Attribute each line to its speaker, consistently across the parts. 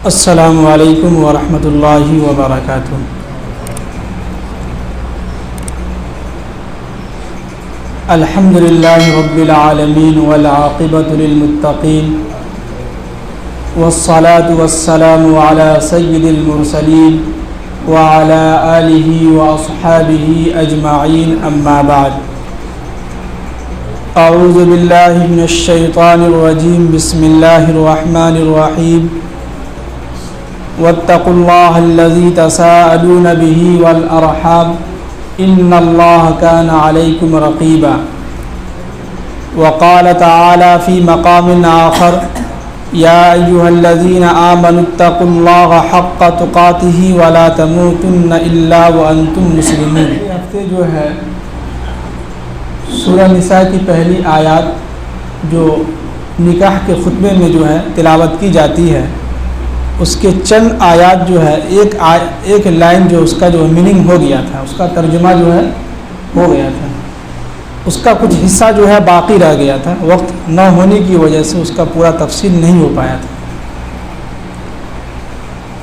Speaker 1: السلام علیکم ورحمۃ اللہ وبرکاتہ۔ الحمد للہ رب العالمین والعاقبۃ للمتقین والصلاة والسلام علی سید المرسلین وعلی آلہ واصحابہ اجمعین، اما بعد۔ اعوذ باللہ من الشیطان الرجیم، بسم اللہ الرحمن الرحیم۔ واتقوا اللہ الذی تساءلون به والارحام ان اللہ کان علیکم رقیبا۔ وقال تعالی فی مقام آخر یا ایہا الذین آمنوا اتقوا اللہ حق تقاتہ ولا تموتن الا وانتم مسلمون۔ یہ ہفتے جو ہے سورہ نساء کی پہلی آیات جو نکاح کے خطبے میں جو ہے تلاوت کی جاتی ہے، اس کے چند آیات جو ہے ایک لائن جو اس کا جو میننگ ہو گیا تھا، اس کا ترجمہ جو ہے ہو گیا تھا، اس کا کچھ حصہ جو ہے باقی رہ گیا تھا، وقت نہ ہونے کی وجہ سے اس کا پورا تفصیل نہیں ہو پایا تھا۔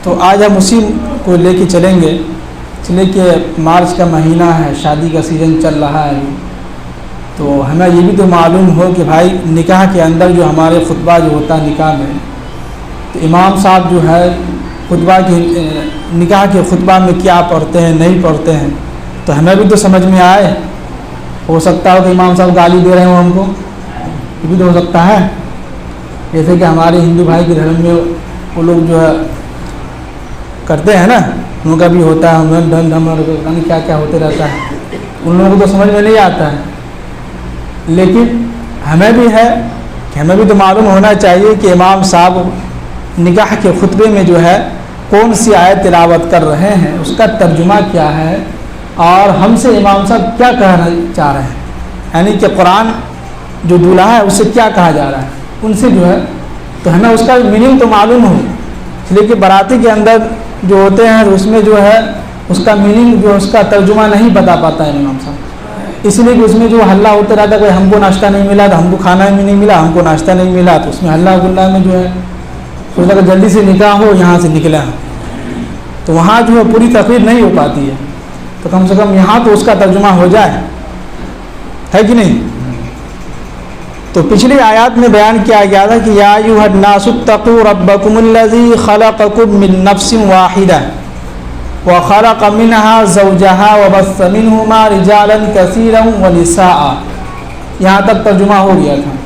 Speaker 1: تو آج ہم اسی کو لے کے چلیں گے، اس لیے کہ مارچ کا مہینہ ہے، شادی کا سیزن چل رہا ہے، تو ہمیں یہ بھی تو معلوم ہو کہ بھائی نکاح کے اندر جو ہمارے خطبہ جو ہوتا ہے نکاح میں، تو امام صاحب جو ہے خطبہ کی نکاح کے خطبہ میں کیا پڑھتے ہیں نہیں پڑھتے ہیں، تو ہمیں بھی تو سمجھ میں آئے۔ ہو سکتا ہو کہ امام صاحب گالی دے رہے ہوں ہم کو، یہ بھی تو ہو سکتا ہے، جیسے کہ ہمارے ہندو بھائی کے دھرم میں وہ لوگ جو ہے کرتے ہیں نا، ان کا بھی ہوتا ہے، ہم کیا کیا ہوتے رہتا ہے، ان لوگوں کو تو سمجھ میں نہیں آتا ہے، لیکن ہمیں بھی ہے کہ ہمیں بھی تو معلوم ہونا چاہیے کہ امام صاحب نکاح کے خطبے میں جو ہے کون سی آیت تلاوت کر رہے ہیں، اس کا ترجمہ کیا ہے، اور ہم سے امام صاحب کیا کہنا چاہ رہے ہیں، یعنی کہ قرآن جو دولہا ہے اس سے کیا کہا جا رہا ہے، ان سے جو ہے تو ہمیں اس کا میننگ تو معلوم ہو، اس لیے کہ باراتی کے اندر جو ہوتے ہیں اس میں جو ہے اس کا میننگ جو اس کا ترجمہ نہیں بتا پاتا ہے امام صاحب، اس لیے کہ اس میں جو حلہ ہوتا رہتا ہے کہ ہم کو ناشتہ نہیں ملا تو ہم کو کھانا بھی نہیں ملا، ہم کو ناشتہ نہیں ملا، تو اس میں حلہ گلہ میں جو ہے سوچ لگا جلدی سے نکاح ہو، یہاں سے نکلا تو وہاں جو ہے پوری تقریر نہیں ہو پاتی ہے، تو کم سے کم یہاں تو اس کا ترجمہ ہو جائے، ہے کہ نہیں۔ تو پچھلی آیات میں بیان کیا گیا تھا کہ یا ایھا الناس اتقوا ربکم الذی خلقکم من نفس واحدہ وخلق منها زوجها وبث منهما رجالا کثیرا ونساء، یہاں تک ترجمہ ہو گیا تھا۔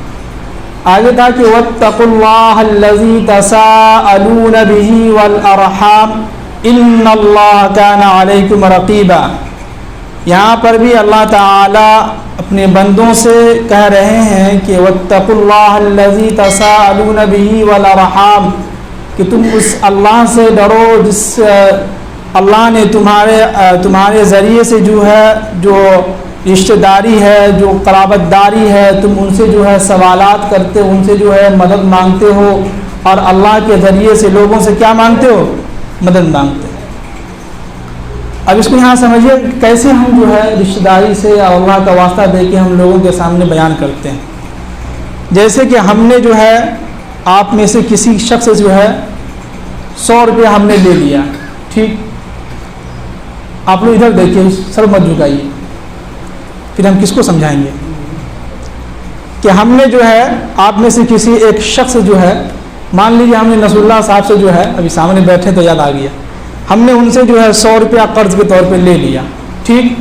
Speaker 1: آگے تھا کہ واتقوا اللہ الذی تساءلون به والارحام ان اللہ کان علیکم رقیبا، یہاں پر بھی اللہ تعالی اپنے بندوں سے کہہ رہے ہیں کہ واتقوا اللہ الذی تساءلون به والارحام، کہ تم اس اللہ سے ڈرو جس اللہ نے تمہارے ذریعے سے جو ہے جو رشتہ داری ہے، جو قرابت داری ہے، تم ان سے جو ہے سوالات کرتے ہو، ان سے جو ہے مدد مانگتے ہو، اور اللہ کے ذریعے سے لوگوں سے کیا مانگتے ہو، مدد مانگتے ہو۔ اب اس کو یہاں سمجھیے کیسے ہم جو ہے رشتہ داری سے اور اللہ کا واسطہ دے کے ہم لوگوں کے سامنے بیان کرتے ہیں۔ جیسے کہ ہم نے جو ہے آپ میں سے کسی شخص سے جو ہے 100 روپیہ ہم نے لے لیا، ٹھیک، آپ لوگ ادھر دیکھیے، سر مت جھکائیے، پھر ہم کس کو سمجھائیں گے کہ ہم نے جو ہے آپ میں سے کسی ایک شخص جو ہے، مان لیجیے ہم نے نصر اللہ صاحب سے جو ہے ابھی سامنے بیٹھے تو یاد آ گیا، ہم نے ان سے جو ہے 100 روپیہ قرض کے طور پہ لے لیا، ٹھیک،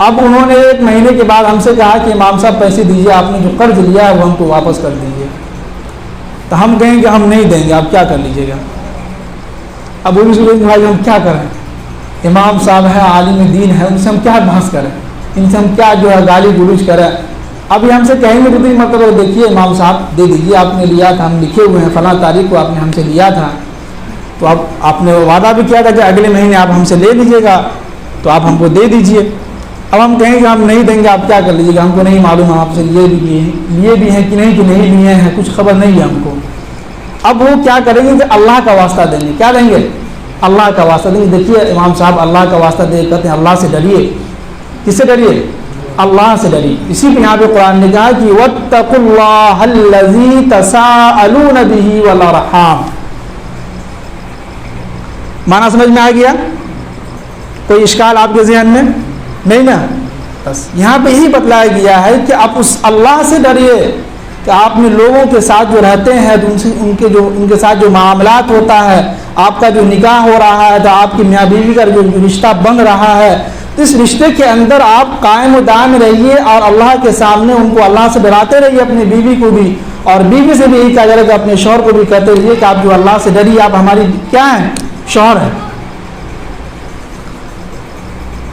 Speaker 1: اب انہوں نے 1 مہینے کے بعد ہم سے کہا کہ امام صاحب پیسے دیجیے، آپ نے جو قرض لیا ہے وہ ہم کو واپس کر دیجیے، تو ہم کہیں گے ہم نہیں دیں گے، آپ کیا کر لیجیے گا۔ اب وہ بھی سوچیں گے بھائی ہم کیا کریں، امام صاحب ہے، عالم دین ہے، ان سے ہم کیا بحث کریں، ان سے ہم کیا جو ہے گالی گلوچ کریں۔ ابھی ہم سے کہیں گے کہ مطلب دیکھیے امام صاحب دے دیجیے، آپ نے لیا تھا، ہم لکھے ہوئے ہیں فلاں تاریخ کو آپ نے ہم سے لیا تھا، تو اب آپ نے وعدہ بھی کیا تھا کہ اگلے مہینے آپ ہم سے لے لیجیے گا، تو آپ ہم کو دے دیجیے۔ اب ہم کہیں گے ہم نہیں دیں گے، آپ کیا کر لیجیے گا، ہم کو نہیں معلوم ہم آپ سے لیے بھی ہیں کہ نہیں لیے ہیں، کچھ خبر نہیں ہے ہم کو۔ اب وہ کیا کریں گے کہ اللہ کا واسطہ دیں گے، کیا دیں گے، اللہ کا واسطہ دیں گے۔ دیکھیے امام صاحب اللہ کا واسطہ دے کہتے ہیں اللہ سے ڈریے، کس سے ڈریے، اللہ سے ڈری۔ اسی پہ یہاں پہ قرآن نے کہا کہ واتقوا اللہ الذی تساءلون به والارحام، معنی سمجھ میں آ گیا؟ کوئی اشکال آپ کے ذہن میں نہیں نا؟ بس یہاں پہ یہی بتلایا گیا ہے کہ آپ اس اللہ سے ڈریے کہ آپ نے لوگوں کے ساتھ جو رہتے ہیں تو ان کے ساتھ جو معاملات ہوتا ہے، آپ کا جو نکاح ہو رہا ہے، تو آپ کی میاں بیوی کا جو رشتہ بن رہا ہے، تو اس رشتے کے اندر آپ قائم و دائم رہیے اور اللہ کے سامنے ان کو اللہ سے ڈراتے رہیے، اپنی بیوی کو بھی، اور بیوی سے بھی یہی کہا جائے کہ اپنے شوہر کو بھی کہتے رہیے کہ آپ جو اللہ سے ڈریے، آپ ہماری کیا ہیں؟ شوہر ہیں۔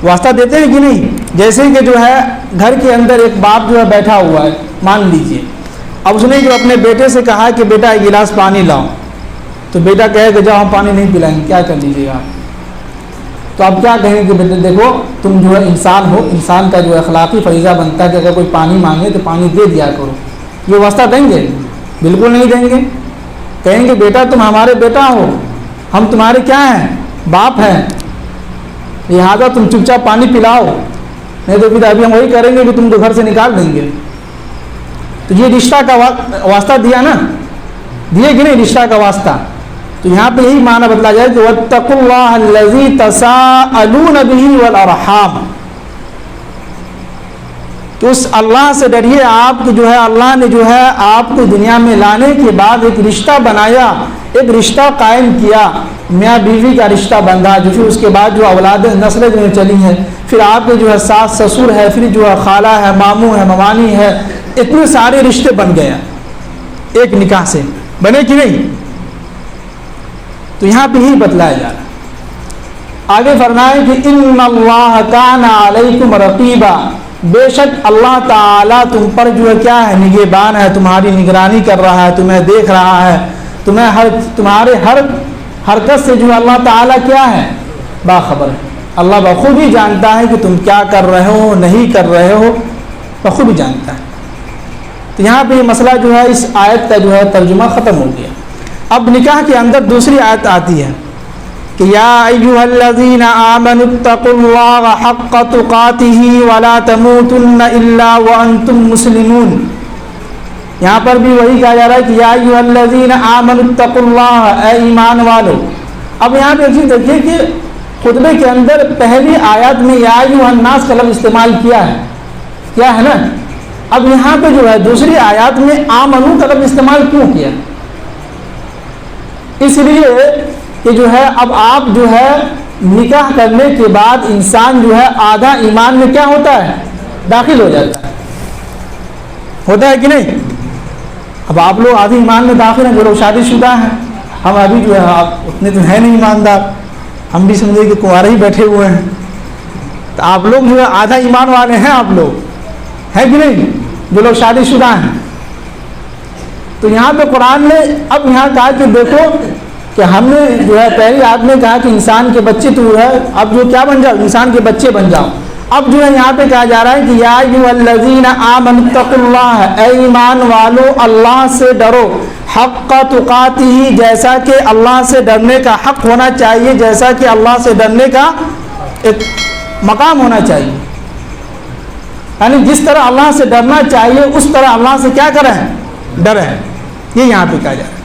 Speaker 1: واسطہ دیتے ہیں کہ نہیں؟ جیسے کہ جو ہے گھر کے اندر ایک باپ جو ہے بیٹھا ہوا ہے، مان لیجئے، اب اس نے جو اپنے بیٹے سے کہا کہ بیٹا ایک گلاس پانی لاؤ، تو بیٹا کہے کہ جاؤ ہم پانی نہیں پلائیں گے، کیا کر لیجیے گا آپ؟ تو اب کیا کہیں کہ بیٹے دیکھو تم جو ہے انسان ہو، انسان کا جو اخلاقی فریضہ بنتا ہے کہ اگر کوئی پانی مانگے تو پانی دے دیا کرو۔ یہ واسطہ دیں گے؟ بالکل نہیں دیں گے۔ کہیں گے بیٹا تم ہمارے بیٹا ہو، ہم تمہارے کیا ہیں؟ باپ ہیں، لہٰذا تم چپ چاپ پانی پلاؤ، نہیں تو پھر ابھی ہم وہی کریں گے کہ تم کو گھر سے نکال دیں گے۔ تو یہ رشتہ کا واسطہ دیا نا، دیے کہ نہیں رشتہ کا واسطہ؟ تو یہاں پہ یہی معنی بتلا جائے کہ واتقوا اللہ الذی تساءلون بہ والارحام، کہ اس اللہ سے ڈریے آپ جو ہے اللہ نے جو ہے آپ کو دنیا میں لانے کے بعد ایک رشتہ بنایا، ایک رشتہ قائم کیا، میاں بیوی کا رشتہ بندھا، جو پھر اس کے بعد جو اولاد نسلیں جو چلی ہیں، پھر آپ کے جو ہے ساس سسر ہے، پھر جو ہے خالہ ہے، ماموں ہے، ممانی ہے، اتنے سارے رشتے بن گئے ایک نکاح سے، بنے کہ نہیں؟ تو یہاں پہ ہی بتلایا جا رہا ہے۔ آگے فرمائے کہ ان اللہ کان علیکم رقیبا، بے شک اللہ تعالیٰ تم پر جو ہے کیا ہے؟ نگہبان ہے، تمہاری نگرانی کر رہا ہے، تمہیں دیکھ رہا ہے، تمہارے ہر حرکت سے جو ہے اللہ تعالیٰ کیا ہے؟ باخبر ہے۔ اللہ بخود ہی جانتا ہے کہ تم کیا کر رہے ہو، نہیں کر رہے ہو، بخود ہی جانتا ہے۔ تو یہاں پہ یہ مسئلہ جو ہے اس آیت کا جو ہے ترجمہ ختم ہو گیا۔ اب نکاح کے اندر دوسری آیت آتی ہے کہ یا ایھا الذین آمنوا اتقوا اللہ حق تقاتہ ولا تموتن الا وانتم مسلمون۔ یہاں پر بھی وہی کہا جا رہا ہے کہ یا ایھا الذین آمنوا اتقوا اللہ، اے ایمان والو۔ اب یہاں پہ ایک چیز دیکھیے کہ خطبے کے اندر پہلی آیات میں یا ایھا الناس کا لفظ استعمال کیا ہے نا؟ اب یہاں پہ جو ہے دوسری آیات میں آمنو کا لفظ استعمال کیوں کیا؟ اس لیے کہ جو ہے اب آپ جو ہے نکاح کرنے کے بعد انسان جو ہے آدھا ایمان میں کیا ہوتا ہے؟ داخل ہو جاتا ہے کہ نہیں؟ اب آپ لوگ آدھے ایمان میں داخل ہیں، جو لوگ شادی شدہ ہیں، ہم ابھی جو ہے آپ اتنے تو ہیں نہیں ایماندار، ہم بھی سمجھے کہ کنوارے ہی بیٹھے ہوئے ہیں، تو آپ لوگ جو ہے آدھا ایمان والے ہیں، آپ لوگ ہیں کہ نہیں؟ جو لوگ شادی شدہ ہیں۔ تو یہاں پہ قرآن نے اب یہاں کہا کہ دیکھو کہ ہم نے جو ہے پہلی آیت میں کہا کہ انسان کے بچے تو ہے، اب جو کیا بن جاؤ؟ انسان کے بچے بن جاؤ۔ اب جو ہے یہاں پہ کہا جا رہا ہے کہ یا ایھا الذین آمنوا اتقوا اللہ، اے ایمان والو اللہ سے ڈرو، حق تقاتہ، جیسا کہ اللہ سے ڈرنے کا حق ہونا چاہیے، جیسا کہ اللہ سے ڈرنے کا ایک مقام ہونا چاہیے، یعنی جس طرح اللہ سے ڈرنا چاہیے اس طرح اللہ سے کیا کریں؟ ڈریں۔ یہ یہاں پہ کہا جا رہا ہے۔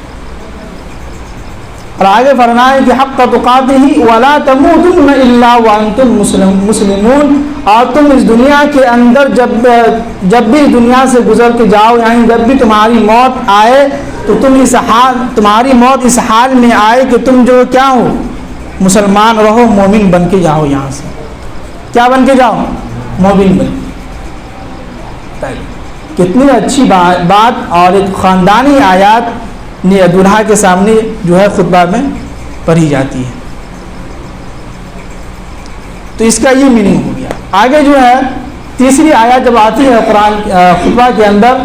Speaker 1: اور آگے فرمائے کہ حق تقاتہ ولا تموتن الا وانتم مسلمون، اور تم اس دنیا کے اندر جب بھی دنیا سے گزر کے جاؤ، یعنی جب بھی تمہاری موت آئے تو تمہاری موت اس حال میں آئے کہ تم جو کیا ہو؟ مسلمان رہو، مومن بن کے جاؤ، یہاں سے کیا بن کے جاؤ؟ مومن بن کے۔ کتنی اچھی بات اور ایک خاندانی آیات دولہا کے سامنے جو ہے خطبہ میں پڑھی جاتی ہے۔ تو اس کا یہ میننگ ہو گیا۔ آگے جو ہے تیسری آیت جب آتی ہے قرآن خطبہ کے اندر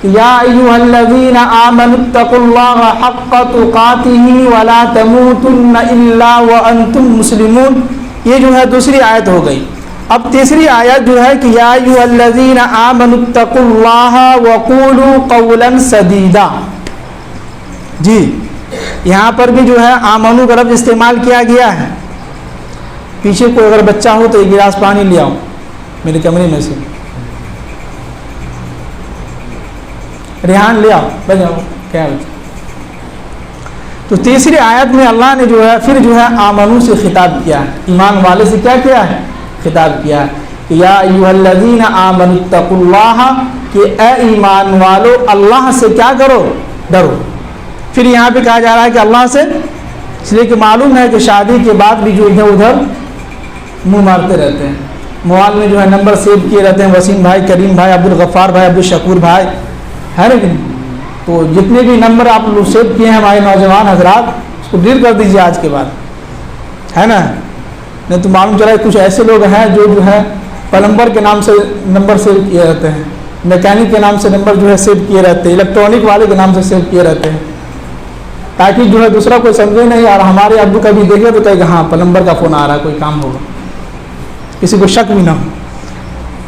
Speaker 1: کہ یا ایھا الذین آمنوا اتقوا اللہ حق تقاتہ ولا تموتن الا وانتم مسلمون، یہ جو ہے دوسری آیت ہو گئی۔ اب تیسری آیت جو ہے کہ یا ایھا الذین آمنوا اتقوا اللہ وقولوا قولا سدیدا۔ جی یہاں پر بھی جو ہے آمنو کا لفظ استعمال کیا گیا ہے۔ پیچھے کوئی اگر بچہ ہو تو ایک گلاس پانی لے آؤ میرے کمرے میں سے، ریحان لے آؤ، بچ جاؤ، کیا بچہ۔ تو تیسری آیت میں اللہ نے جو ہے پھر جو ہے آمنو سے خطاب کیا ہے، ایمان والے سے کیا کیا ہے؟ خطاب کیا ہے کہ یا ایھا الذین آمنوا اتقوا اللہ، کہ اے ایمان والو اللہ سے کیا کرو؟ ڈرو۔ پھر یہاں پہ کہا جا رہا ہے کہ اللہ سے، اس لیے کہ معلوم ہے کہ شادی کے بعد بھی جو ادھر ادھر منہ مارتے رہتے ہیں، موبائل میں جو ہے نمبر سیو کیے رہتے ہیں، وسیم بھائی، کریم بھائی، عبدالغفار بھائی، عبدالشکور بھائی، ہے نا کہ نہیں؟ تو جتنے بھی نمبر آپ لوگ سیو کیے ہیں ہمارے نوجوان حضرات، اس کو ڈیلیٹ کر دیجیے آج کے بعد، ہے نا؟ نہیں تو معلوم چلا ہے کچھ ایسے لوگ ہیں جو ہے پلمبر کے نام سے نمبر سیو کیے رہتے ہیں، میکینک کے نام سے نمبر جو ہے سیو کیے رہتے ہیں، الیکٹرانک والے کے نام سے سیو کیے رہتے ہیں، تاکہ جو ہے دوسرا کوئی سمجھے نہیں، اور ہمارے ابو کبھی دیکھے تو کہے کہ ہاں پلمبر کا فون آ رہا ہے، کوئی کام ہوگا، کسی کو شک بھی نہ ہو۔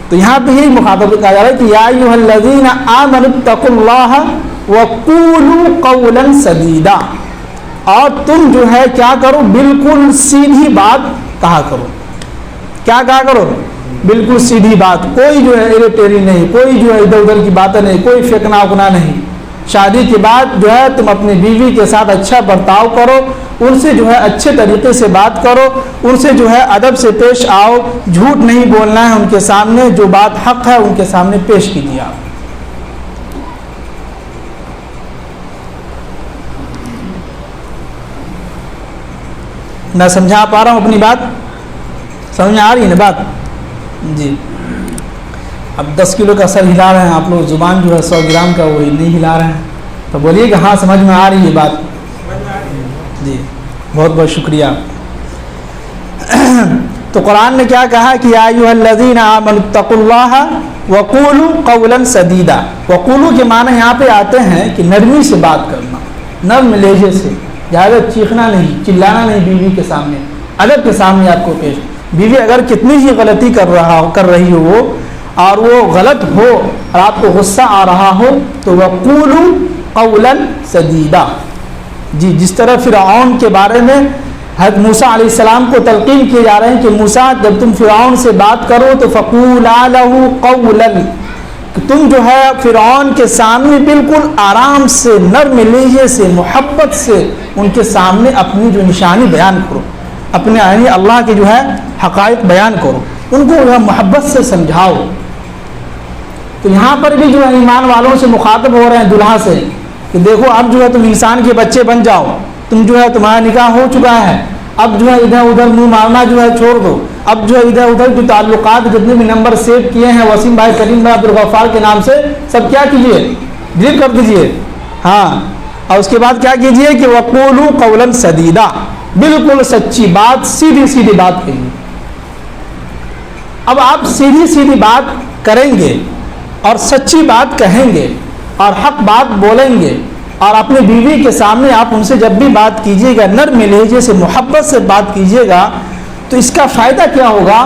Speaker 1: تو یہاں پہ یہی مخاطب کہا جا رہا ہے کہ یا ایھا الذین آمنوا اتقوا اللہ وقولوا قولا سدیدا، اور تم جو ہے کیا کرو؟ بالکل سیدھی بات کہا کرو۔ کیا کہا کرو؟ بالکل سیدھی بات، کوئی جو ہے ایری ٹیری نہیں، کوئی جو ہے ادھر ادھر کی باتیں نہیں، کوئی فیکنا اکنا نہیں۔ شادی کے بعد جو ہے تم اپنی بیوی کے ساتھ اچھا برتاؤ کرو، ان سے جو ہے اچھے طریقے سے بات کرو، ان سے جو ہے ادب سے پیش آؤ، جھوٹ نہیں بولنا ہے ان کے سامنے، جو بات حق ہے ان کے سامنے پیش کیجیے آپ۔ میں سمجھا پا رہا ہوں اپنی بات؟ سمجھ میں آ رہی ہے نا بات؟ جی۔ اب 10 کلو کا سر ہلا رہے ہیں آپ لوگ، زبان جو ہے 100 گرام کا وہی نہیں ہلا رہے ہیں، تو بولیے کہ ہاں سمجھ میں آ رہی ہے بات۔ جی بہت بہت شکریہ۔ تو قرآن نے کیا کہا کہ یا ایھا الذین آمنوا اتقوا اللہ وقولوا قولا سدیدا۔ وقولوا کے معنی یہاں پہ آتے ہیں کہ نرمی سے بات کرنا، نرم لہجے سے، زیادہ چیخنا نہیں، چلانا نہیں بیوی کے سامنے، ادب کے سامنے آپ کو پیش۔ بیوی اگر کتنی ہی غلطی کر رہی ہو وہ، اور وہ غلط ہو اور آپ کو غصہ آ رہا ہو، تو وقولوا قولا سدیدا۔ جی جس طرح فرعون کے بارے میں حضرت موسیٰ علیہ السلام کو تلقین کیے جا رہے ہیں کہ موسیٰ جب تم فرعون سے بات کرو تو فقولا لہ قولا، کہ تم جو ہے فرعون کے سامنے بالکل آرام سے، نرم لہجے سے، محبت سے ان کے سامنے اپنی جو نشانی بیان کرو، اپنے یعنی اللہ کے جو ہے حقائق بیان کرو، ان کو جو ہے محبت سے سمجھاؤ۔ تو یہاں پر بھی جو ہے ایمان والوں سے مخاطب ہو رہے ہیں دلہا سے کہ دیکھو اب جو ہے تم انسان کے بچے بن جاؤ، تم جو ہے تمہارا نکاح ہو چکا ہے، اب جو ہے ادھر ادھر منہ مارنا جو ہے چھوڑ دو، اب جو ہے ادھر ادھر جو تعلقات جتنے بھی نمبر سیو کیے ہیں وسیم بھائی، کریم بھائی، عبدالغفار کے نام سے، سب کیا کیجئے؟ ڈیلیٹ کر دیجئے۔ ہاں، اور اس کے بعد کیا کیجئے کہ وقولوا قولا سدیدا، بالکل سچی بات، سیدھی سیدھی بات کہیے۔ اب آپ سیدھی سیدھی بات کریں گے اور سچی بات کہیں گے اور حق بات بولیں گے، اور اپنی بیوی کے سامنے آپ ان سے جب بھی بات کیجیے گا نرم لہجے سے، محبت سے بات کیجیے گا، تو اس کا فائدہ کیا ہوگا؟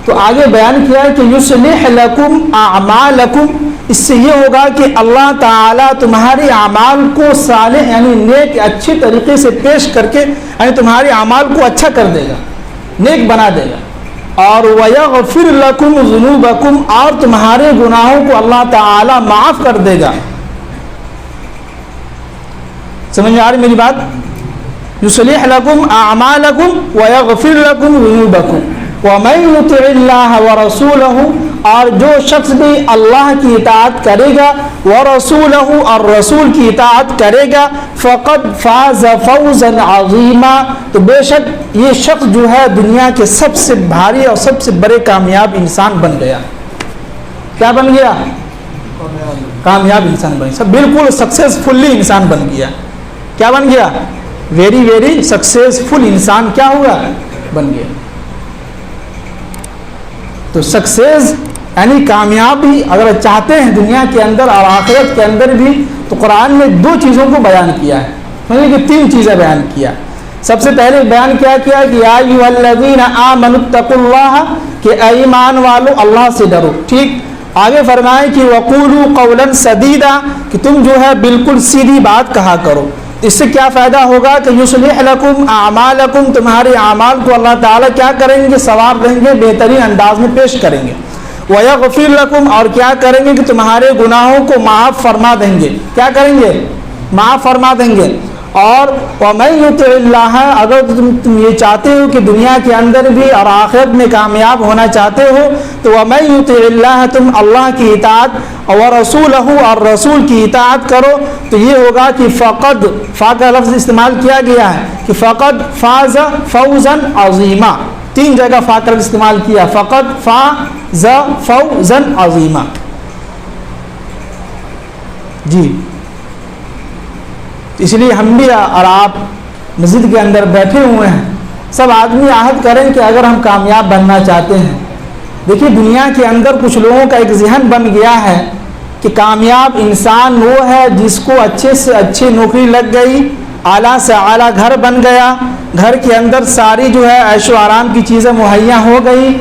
Speaker 1: تو آگے بیان کیا ہے کہ یصلح لکم اعمالکم، اس سے یہ ہوگا کہ اللہ تعالیٰ تمہارے اعمال کو صالح یعنی نیک اچھے طریقے سے پیش کر کے یعنی تمہارے اعمال کو اچھا کر دے گا، نیک بنا دے گا، اور وَيَغْفِرْ لَكُمْ ذُنُوبَكُمْ، اور تمہارے گناہوں کو اللہ تعالیٰ معاف کر دے گا۔ سمجھ میں آ رہی میری بات؟ یصلح لکم اعمالکم ویغفر لکم ذنوبکم ومن یطع اللہ ورسولہ، اور جو شخص بھی اللہ کی اطاعت کرے گا، ورسولہ اور رسول کی اطاعت کرے گا، فقد فاز فوزا عظیما، تو بے شک یہ شخص جو ہے دنیا کے سب سے بھاری اور سب سے بڑے کامیاب انسان بن گیا۔ کیا بن گیا؟ کامیاب انسان بن گیا، بالکل سکسیسفلی انسان بن گیا۔ کیا بن گیا؟ ویری ویری سکسیسفل انسان کیا ہوا؟ بن گیا۔ تو سکسیس یعنی کامیابی اگر چاہتے ہیں دنیا کے اندر اور آخرت کے اندر بھی، تو قرآن نے 2 چیزوں کو بیان کیا ہے، مطلب کہ 3 چیزیں بیان کیا۔ سب سے پہلے بیان کیا کہ یا ایھا الذین آمنوا اتقوا اللہ، کہ اے ایمان والو اللہ سے ڈرو، ٹھیک۔ آگے فرمائے کہ وقولوا قولا سدیدا، کہ تم جو ہے بالکل سیدھی بات کہا کرو۔ اس سے کیا فائدہ ہوگا کہ یصلح لکم اعمالکم، تمہارے اعمال کو اللہ تعالیٰ کیا کریں گے؟ سنوار دیں گے، بہترین انداز میں پیش کریں گے۔ ویغفر لکم، اور کیا کریں گے کہ تمہارے گناہوں کو معاف فرما دیں گے۔ کیا کریں گے؟ معاف فرما دیں گے۔ اور وَمَن يُطِعِ اللَّهَ، اگر تم یہ چاہتے ہو کہ دنیا کے اندر بھی اور آخرت میں کامیاب ہونا چاہتے ہو تو وَمَن يُطِعِ اللَّهَ، تم اللہ کی اطاعت وَرَسُولَهُ، اور رسول کی اطاعت کرو تو یہ ہوگا کہ فقد، فا کا لفظ استعمال کیا گیا ہے کہ فقد فاز فوزا عظیما، 3 جگہ فا کا لفظ استعمال کیا، فقد فاز فوزا عظیما. جی اس لیے ہم بھی اور آپ مسجد کے اندر بیٹھے ہوئے ہیں، سب آدمی عہد کریں کہ اگر ہم کامیاب بننا چاہتے ہیں. دیکھیے دنیا کے اندر کچھ لوگوں کا ایک ذہن بن گیا ہے کہ کامیاب انسان وہ ہے جس کو اچھے سے اچھی نوکری لگ گئی، اعلیٰ سے اعلیٰ گھر بن گیا، گھر کے اندر ساری جو ہے عیش و آرام کی چیزیں مہیا ہو گئی.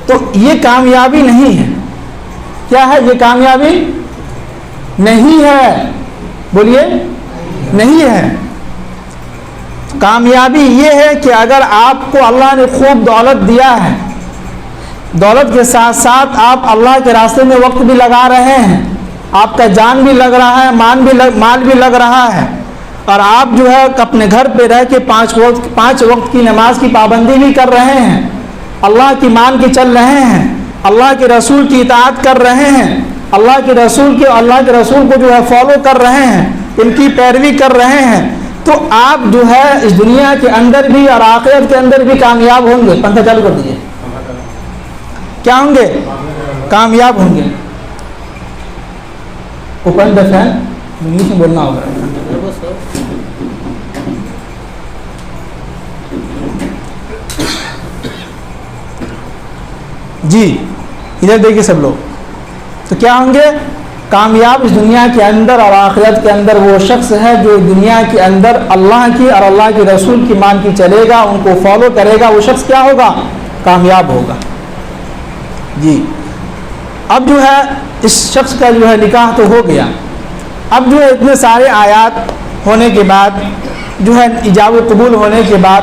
Speaker 1: تو یہ کامیابی نہیں ہے. کیا ہے یہ کامیابی؟ نہیں ہے. بولیے نہیں ہے. کامیابی یہ ہے کہ اگر آپ کو اللہ نے خوب دولت دیا ہے، دولت کے ساتھ ساتھ آپ اللہ کے راستے میں وقت بھی لگا رہے ہیں، آپ کا جان بھی لگ رہا ہے، مال بھی لگ رہا ہے، اور آپ جو ہے اپنے گھر پہ رہ کے 5 وقت کی نماز کی پابندی بھی کر رہے ہیں، اللہ کی مان کے چل رہے ہیں، اللہ کے رسول کی اطاعت کر رہے ہیں، اللہ کے رسول کو جو ہے فالو کر رہے ہیں، ان کی پیروی کر رہے ہیں، تو آپ جو ہے اس دنیا کے اندر بھی اور آخرت کے اندر بھی کامیاب ہوں گے. پنکھا چالو کر دیجیے. کیا ہوں گے؟ کامیاب ہوں گے. اوپن دا فین انگلش میں بولنا ہوگا. جی ادھر دیکھیے سب لوگ. تو کیا ہوں گے؟ کامیاب اس دنیا کے اندر اور آخرت کے اندر وہ شخص ہے جو دنیا کے اندر اللہ کی اور اللہ کے رسول کی مان کی چلے گا، ان کو فالو کرے گا. وہ شخص کیا ہوگا؟ کامیاب ہوگا. جی اب جو ہے اس شخص کا جو ہے نکاح تو ہو گیا. اب جو ہے اتنے سارے آیات ہونے کے بعد جو ہے ایجاب و قبول ہونے کے بعد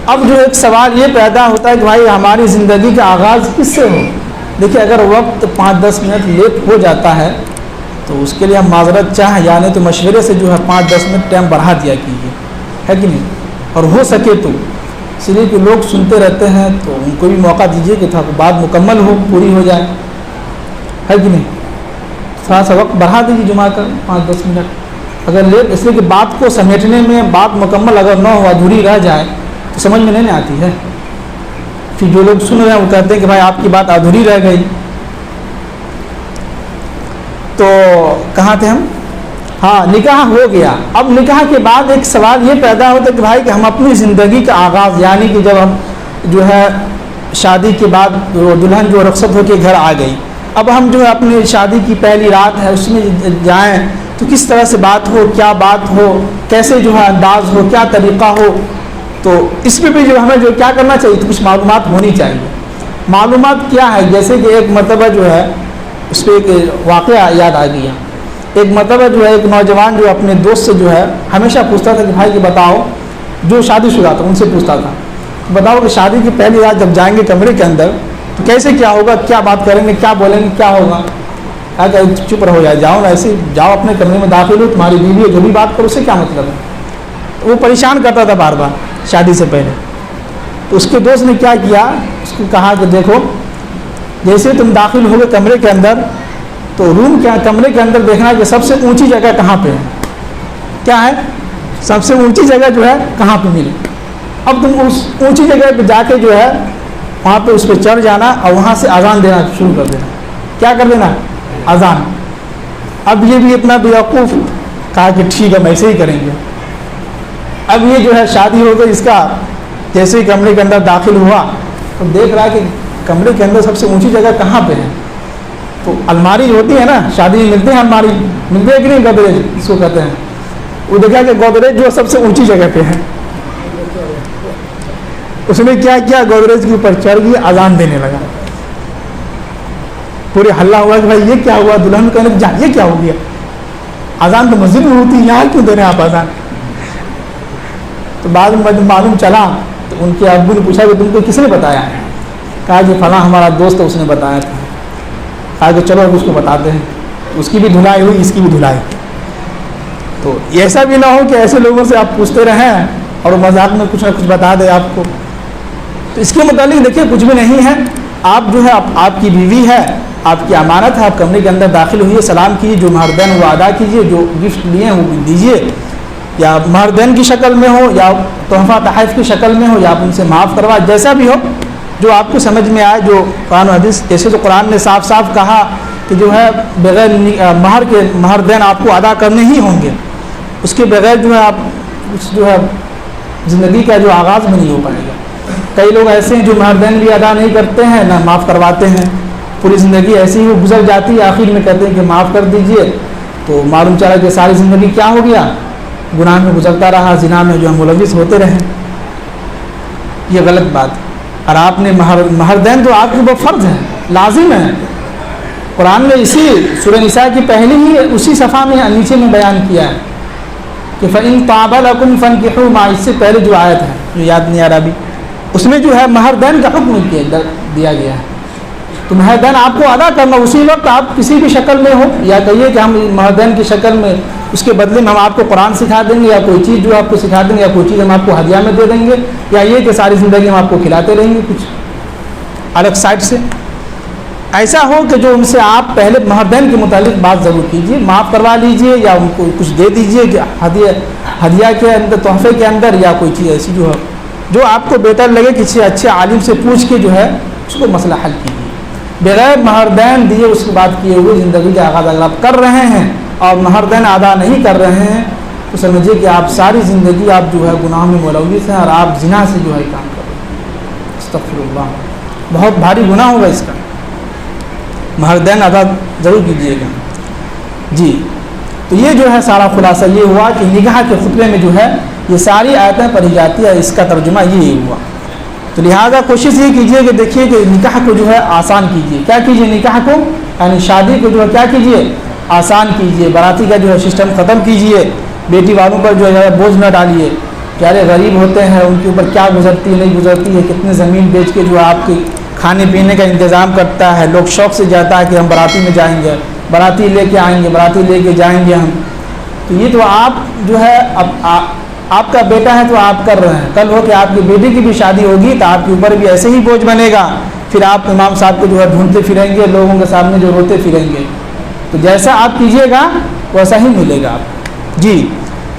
Speaker 1: اب جو ایک سوال یہ پیدا ہوتا ہے کہ بھائی ہماری زندگی کا آغاز کس سے ہو؟ دیکھیے اگر وقت 5-10 منٹ لیٹ ہو جاتا ہے تو اس کے لیے ہم معذرت چاہیں، یعنی تو مشورے سے جو ہے 5-10 منٹ ٹائم بڑھا دیا کیجیے، ہے کہ نہیں؟ اور ہو سکے تو اس لیے کہ لوگ سنتے رہتے ہیں تو ان کو بھی موقع دیجیے کہ بات مکمل ہو، پوری ہو جائے، ہے کہ نہیں؟ تھوڑا سا وقت بڑھا دیجیے جمعہ کا 5-10 منٹ. اگر لیٹ اس لیے کہ بات کو سمیٹنے میں بات مکمل اگر نہ ہو، ادھوری رہ جائے تو سمجھ میں نہیں آتی ہے. پھر جو لوگ سن رہے ہیں وہ کہتے ہیں کہ بھائی آپ کی بات ادھوری رہ گئی. تو کہاں تھے ہم؟ ہاں نکاح ہو گیا. اب نکاح کے بعد ایک سوال یہ پیدا ہوتا ہے کہ بھائی کہ ہم اپنی زندگی کا آغاز، یعنی کہ جب ہم جو ہے شادی کے بعد دلہن جو رخصت ہو کے گھر آ گئی، اب ہم جو ہے اپنی شادی کی پہلی رات ہے اس میں جائیں تو کس طرح سے بات ہو، کیا بات ہو، کیسے جو ہے انداز ہو، کیا طریقہ ہو. تو اس میں بھی جو ہمیں جو کیا کرنا چاہیے تو کچھ معلومات ہونی چاہیے. معلومات کیا ہے؟ جیسے کہ ایک مرتبہ جو ہے اس پہ ایک واقعہ یاد آ گیا. ایک مرتبہ جو ہے ایک نوجوان جو اپنے دوست سے جو ہے ہمیشہ پوچھتا تھا کہ بھائی کہ بتاؤ، جو شادی شدہ تھا ان سے پوچھتا تھا بتاؤ کہ شادی کی پہلی رات جب جائیں گے کمرے کے اندر تو کیسے کیا ہوگا، کیا بات کریں گے، کیا بولیں گے، کیا ہوگا. کہا کہ چپ رہو یار، جاؤ نا ایسے جاؤ اپنے کمرے میں داخل ہو، تمہاری بیوی ہے جو بھی بات کرو اس سے کیا مطلب ہے. وہ پریشان کرتا تھا بار بار شادی سے پہلے. تو اس کے دوست نے کیا کیا، اس کو کہا کہ دیکھو جیسے تم داخل ہو گئے کمرے کے اندر تو روم کے کمرے کے اندر دیکھنا کہ سب سے اونچی جگہ کہاں پہ ہے. کیا ہے؟ سب سے اونچی جگہ جو ہے کہاں پہ ملے. اب تم اس اونچی جگہ پہ جا کے جو ہے وہاں پہ اس پہ چڑھ جانا اور وہاں سے اذان دینا شروع کر دینا. کیا کر دینا؟ اذان. اب یہ بھی اتنا بیوقوف کہا کہ ٹھیک ہے ہم ایسے ہی کریں گے. اب یہ جو ہے شادی ہو گئی، اس کا جیسے ہی کمرے کے اندر داخل ہوا تو دیکھ رہا کہ کمرے کے اندر سب سے اونچی جگہ کہاں پہ ہے. تو الماری ہوتی ہے نا، شادی میں ملتے ہیں الماری، ملتے ہیں کہ نہیں، گودریج اس کو کہتے ہیں. وہ دیکھا کہ گودریج جو سب سے اونچی جگہ پہ ہے. اس نے کیا کیا، گودریج کے اوپر چڑھ گئی، اذان دینے لگا. پورے ہلہ ہوا کہ بھائی یہ کیا ہوا. دلہن کہنے لگا یہ کیا ہو گیا، اذان تو مسجد میں ہوتی ہے، یہاں کیوں دے رہے ہیں آپ اذان. تو بعد میں معلوم چلا تو ان کے ابو نے پوچھا کہ تم کو کس نے بتایا. کہا کہ فلاں ہمارا دوست ہے اس نے بتایا تھا. کہا کہ چلو اب اس کو بتاتے ہیں. اس کی بھی دھلائی ہوئی، اس کی بھی دھلائی. تو ایسا بھی نہ ہو کہ ایسے لوگوں سے آپ پوچھتے رہیں اور وہ مذاق میں کچھ نہ کچھ بتا دے آپ کو. تو اس کے متعلق دیکھیے کچھ بھی نہیں ہے. آپ جو ہے آپ کی بیوی ہے, آپ کی امانت ہے, آپ کمرے کے اندر داخل ہوئیے, سلام کیجیے, جو مہردین وہ ادا کیجیے, جو گفٹ لیے ہیں وہ دیجیے, یا مہردین کی شکل میں ہو یا تحفہ تحائف کی شکل میں ہو, یا آپ ان سے معاف کروا, جیسا بھی ہو جو آپ کو سمجھ میں آئے. جو قرآن و حدیث, جیسے تو قرآن نے صاف صاف کہا کہ جو ہے بغیر مہر کے مہردین آپ کو ادا کرنے ہی ہوں گے, اس کے بغیر جو ہے آپ جو ہے زندگی کا جو آغاز بھی نہیں ہو پائے گا. کئی لوگ ایسے ہیں جو مہردین بھی ادا نہیں کرتے ہیں نہ معاف کرواتے ہیں, پوری زندگی ایسی ہی وہ گزر جاتی ہے, آخر میں کہتے ہیں کہ معاف کر دیجئے, تو معلوم چلا کہ ساری زندگی کیا ہو گیا, گناہ میں گزرتا رہا, زنا میں جو ہے ملوث ہوتے رہے. یہ غلط بات. اور آپ نے مہردین تو آپ کے اوپر فرض ہے, لازم ہے. قرآن نے اسی سورہ نساء کی پہلی ہی اسی صفحہ میں نیچے میں بیان کیا ہے کہ فَإِن طَابَ لَكُمْ فَانكِحُوا مَا, اس سے پہلے جو آیت ہے جو یاد نہیں آ رہا ابھی, اس میں جو ہے مہردین کا حکم دیا گیا ہے. تو مہردین آپ کو ادا کرنا اسی وقت, آپ کسی بھی شکل میں ہو, یا کہیے کہ ہم مہردین کی شکل میں اس کے بدلے میں ہم آپ کو قرآن سکھا دیں گے, یا کوئی چیز جو آپ کو سکھا دیں گے, یا کوئی چیز ہم آپ کو ہدیہ میں دے دیں گے, یا یہ کہ ساری زندگی ہم آپ کو کھلاتے رہیں گے کچھ الگ سائڈ سے. ایسا ہو کہ جو ان سے آپ پہلے مہردین کے متعلق بات ضرور کیجیے, معاف کروا لیجیے, یا ان کو کچھ دے دیجیے ہدیہ کے اندر, تحفے کے اندر, یا کوئی چیز ایسی جو ہے جو آپ کو بہتر لگے, کسی اچھے عالم سے پوچھ کے جو ہے اس کو مسئلہ حل کیجیے. بغیر مہردین دیے اس کے بعد کیے ہوئے زندگی کا آغاز اگر آپ کر رہے ہیں اور مہردین ادا نہیں کر رہے ہیں تو سمجھیے کہ آپ ساری زندگی آپ جو ہے گناہ میں ملوث ہیں, اور آپ زنا سے جو ہے کام کر رہے ہیں. استغفر اللہ, بہت بھاری گناہ ہوگا اس کا. مہردین ادا ضرور کیجیے گا. جی, تو یہ جو ہے سارا خلاصہ یہ ہوا کہ نکاح کے خطبے میں جو ہے یہ ساری آیتیں پڑھی جاتی ہے, اس کا ترجمہ یہ ہوا. تو لہٰذا کوشش یہ کیجیے کہ دیکھیے کہ نکاح کو جو ہے آسان کیجیے. کیا کیجیے, نکاح کو یعنی شادی کو جو ہے کیا کیجیے, آسان کیجیے. باراتی کا جو ہے سسٹم ختم کیجیے, بیٹی والوں پر جو ہے بوجھ نہ ڈالیے. پیارے غریب ہوتے ہیں, ان کے اوپر کیا گزرتی ہے نہیں گزرتی ہے, کتنے زمین بیچ کے جو ہے آپ کی کھانے پینے کا انتظام کرتا ہے. لوگ شوق سے جاتا ہے کہ ہم باراتی میں جائیں گے, باراتی لے کے آئیں گے, باراتی لے کے جائیں گے ہم. تو یہ تو آپ جو ہے اب آپ کا بیٹا ہے تو آپ کر رہے ہیں, کل ہو کہ آپ کی بیٹی کی بھی شادی ہوگی تو آپ کے اوپر بھی ایسے ہی بوجھ بنے گا. پھر آپ امام صاحب کو جو ہے ڈھونڈتے پھریں گے, لوگوں کے سامنے جو روتے پھریں گے. تو جیسا آپ کیجیے گا ویسا ہی ملے گا آپ. جی,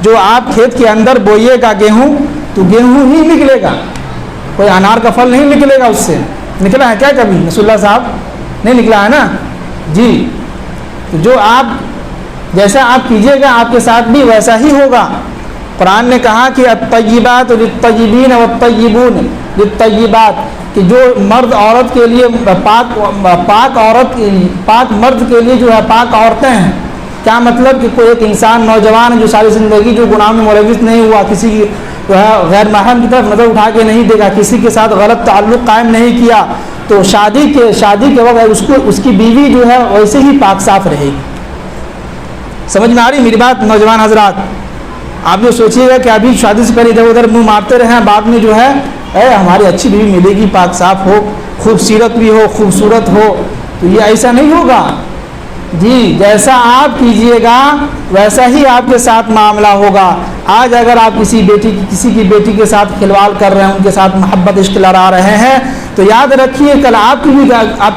Speaker 1: جو آپ کھیت کے اندر بوئیے گا گیہوں تو گیہوں ہی نکلے گا, کوئی انار کا پھل نہیں نکلے گا. اس سے نکلا ہے کیا کبھی رسول اللہ صاحب, نہیں نکلا ہے نا. جی, تو جو آپ جیسا آپ کیجیے گا آپ کے ساتھ بھی ویسا ہی ہوگا. قرآن نے کہا کہ الطیبات للطیبین والطیبون للطیبات, کہ جو مرد عورت کے لیے پاک عورت پاک مرد کے لیے جو ہے پاک عورتیں ہیں. کیا مطلب کہ کوئی ایک انسان نوجوان ہے جو ساری زندگی جو گناہ میں ملوث نہیں ہوا, کسی کی جو ہے غیر محرم کی طرف نظر اٹھا کے نہیں دیکھا, کسی کے ساتھ غلط تعلق قائم نہیں کیا, تو شادی کے وقت اس کی بیوی جو ہے ویسے ہی پاک صاف رہے گی. سمجھ میں آ رہی میری بات نوجوان حضرات؟ آپ جو سوچیے گا کہ ابھی شادی سے پہلے ادھر ادھر منہ مارتے رہیں, بعد میں جو ہے ہماری اچھی بیوی ملے گی, پاک صاف ہو, خوبصورت بھی ہو, خوبصورت ہو, تو یہ ایسا نہیں ہوگا. جی, جیسا آپ کیجئے گا ویسا ہی آپ کے ساتھ معاملہ ہوگا. آج اگر آپ کسی کی بیٹی کے ساتھ کھلواڑ کر رہے ہیں, ان کے ساتھ محبت عشق لڑا رہے ہیں, تو یاد رکھیے کل آپ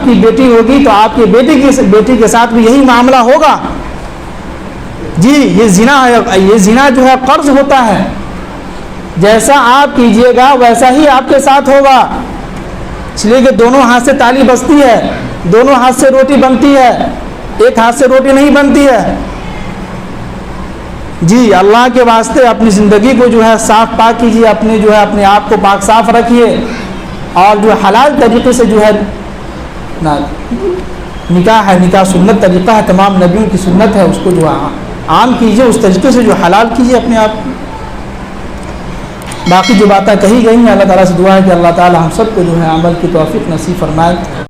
Speaker 1: کی بیٹی ہوگی تو آپ کی بیٹی کے ساتھ بھی یہی معاملہ ہوگا. جی, یہ زنا جو ہے قرض ہوتا ہے. جیسا آپ کیجئے گا ویسا ہی آپ کے ساتھ ہوگا. اس لیے کہ دونوں ہاتھ سے تالی بجتی ہے, دونوں ہاتھ سے روٹی بنتی ہے, ایک ہاتھ سے روٹی نہیں بنتی ہے. جی, اللہ کے واسطے اپنی زندگی کو جو ہے صاف پاک کیجیے, اپنے آپ کو پاک صاف رکھیے, اور جو حلال طریقے سے جو ہے نکاح ہے, نکاح سنت طریقہ ہے, تمام نبیوں کی سنت ہے, اس کو جو ہے عام کیجیے, اس طریقے سے جو حلال کیجیے اپنے آپ کو. باقی جو باتیں کہی گئی ہیں اللہ تعالیٰ سے دعا ہے کہ اللہ تعالیٰ ہم سب کو جو ہے عمل کی توفیق نصیب فرمائے.